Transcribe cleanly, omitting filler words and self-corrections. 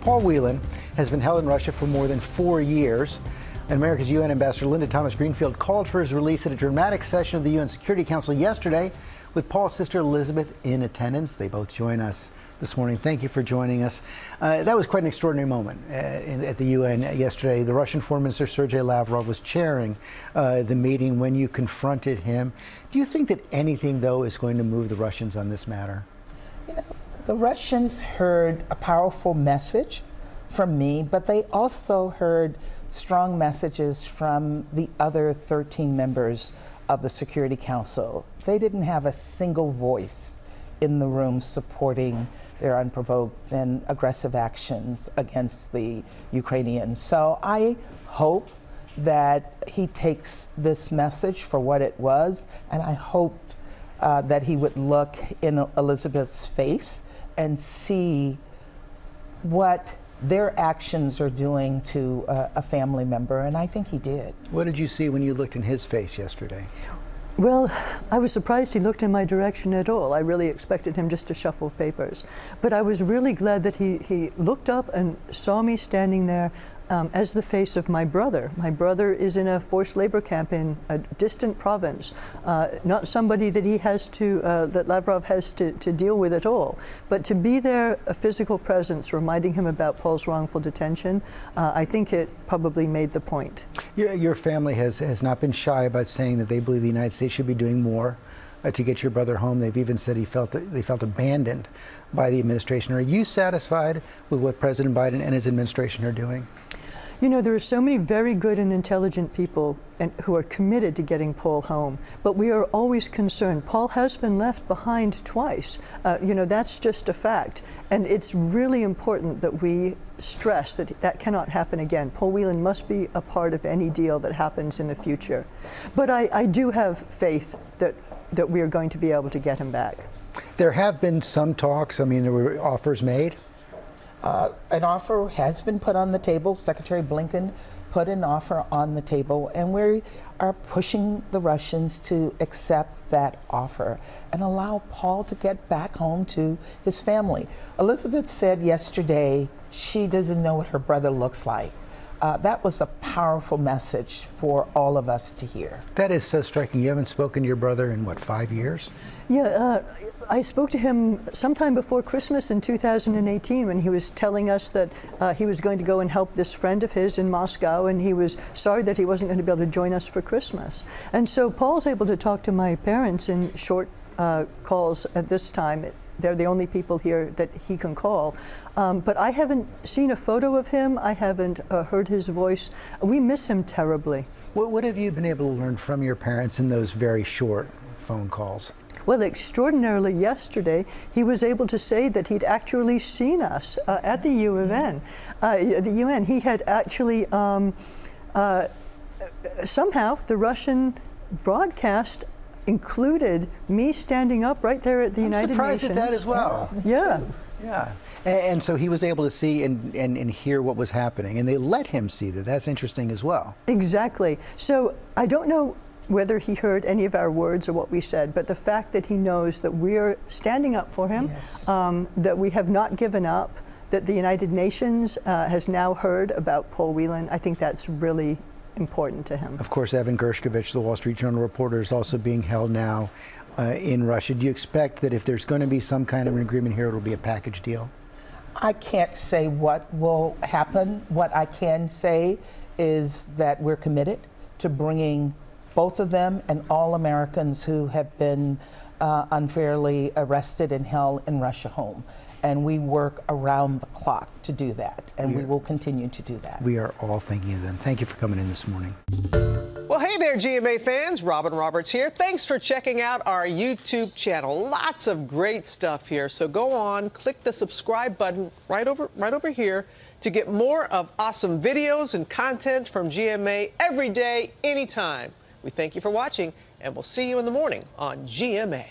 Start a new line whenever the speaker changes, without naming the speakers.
Paul Whelan has been held in Russia for more than 4 years. And America's UN Ambassador Linda Thomas-Greenfield called for his release at a dramatic session of the UN Security Council yesterday with Paul's sister Elizabeth in attendance. They both join us this morning. Thank you for joining us. That was quite an extraordinary moment at the UN yesterday. The Russian Foreign Minister Sergei Lavrov was chairing the meeting when you confronted him. Do you think that anything, though, is going to move the Russians on this matter?
You know, the Russians heard a powerful message from me, but they also heard strong messages from the other 13 members of the Security Council. They didn't have a single voice in the room supporting their unprovoked and aggressive actions against the Ukrainians. So I hope that he takes this message for what it was, and I hoped that he would look in Elizabeth's face and see what their actions are doing to a family member, and I think he did.
What did you see when you looked in his face yesterday?
Well, I was surprised he looked in my direction at all. I really expected him just to shuffle papers. But I was really glad that he looked up and saw me standing there as the face of my brother. My brother is in a forced labor camp in a distant province, not somebody that he has to, that Lavrov has to deal with at all. But to be there, a physical presence, reminding him about Paul's wrongful detention, I think it probably made the point.
Your family has not been shy about saying that they believe the United States should be doing more to get your brother home. They've even said they felt abandoned by the administration. Are you satisfied with what President Biden and his administration are doing?
You know, there are so many very good and intelligent people who are committed to getting Paul home, but we are always concerned. Paul has been left behind twice. You know, that's just a fact. And it's really important that we stress that that cannot happen again. Paul Whelan must be a part of any deal that happens in the future. But I do have faith that we are going to be able to get him back.
There have been some talks. I mean, there were offers made.
An offer has been put on the table. Secretary Blinken put an offer on the table, and we are pushing the Russians to accept that offer and allow Paul to get back home to his family. Elizabeth said yesterday she doesn't know what her brother looks like. That was a powerful message for all of us to hear.
That is so striking. You haven't spoken to your brother in, what, 5 years?
Yeah, I spoke to him sometime before Christmas in 2018 when he was telling us that he was going to go and help this friend of his in Moscow, and he was sorry that he wasn't going to be able to join us for Christmas. And so Paul's able to talk to my parents in short calls at this time. They're the only people here that he can call. But I haven't seen a photo of him. I haven't heard his voice. We miss him terribly.
What have you been able to learn from your parents in those very short phone calls?
Well, extraordinarily, yesterday, he was able to say that he'd actually seen us at the UN. The UN, he had actually, somehow, the Russian broadcast included me standing up right there at the United Nations.
I'm surprised at that as well.
Yeah.
Yeah. And so he was able to see and hear what was happening, and they let him see that. That's interesting as well.
Exactly. So I don't know whether he heard any of our words or what we said, but the fact that he knows that we're standing up for him, yes, that we have not given up, that the United Nations has now heard about Paul Whelan, I think that's really important to him.
Of course, Evan Gershkovich, the Wall Street Journal reporter, is also being held now in Russia. Do you expect that if there's going to be some kind of an agreement here, it'll be a package deal?
I can't say what will happen. What I can say is that we're committed to bringing both of them and all Americans who have been unfairly arrested and held in Russia home. And we work around the clock to do that, and we will continue to do that.
We are all thinking of them. Thank you for coming in this morning.
Well, hey there, GMA fans. Robin Roberts here. Thanks for checking out our YouTube channel. Lots of great stuff here. So go on, click the subscribe button right over here to get more of awesome videos and content from GMA every day, anytime. We thank you for watching, and we'll see you in the morning on GMA.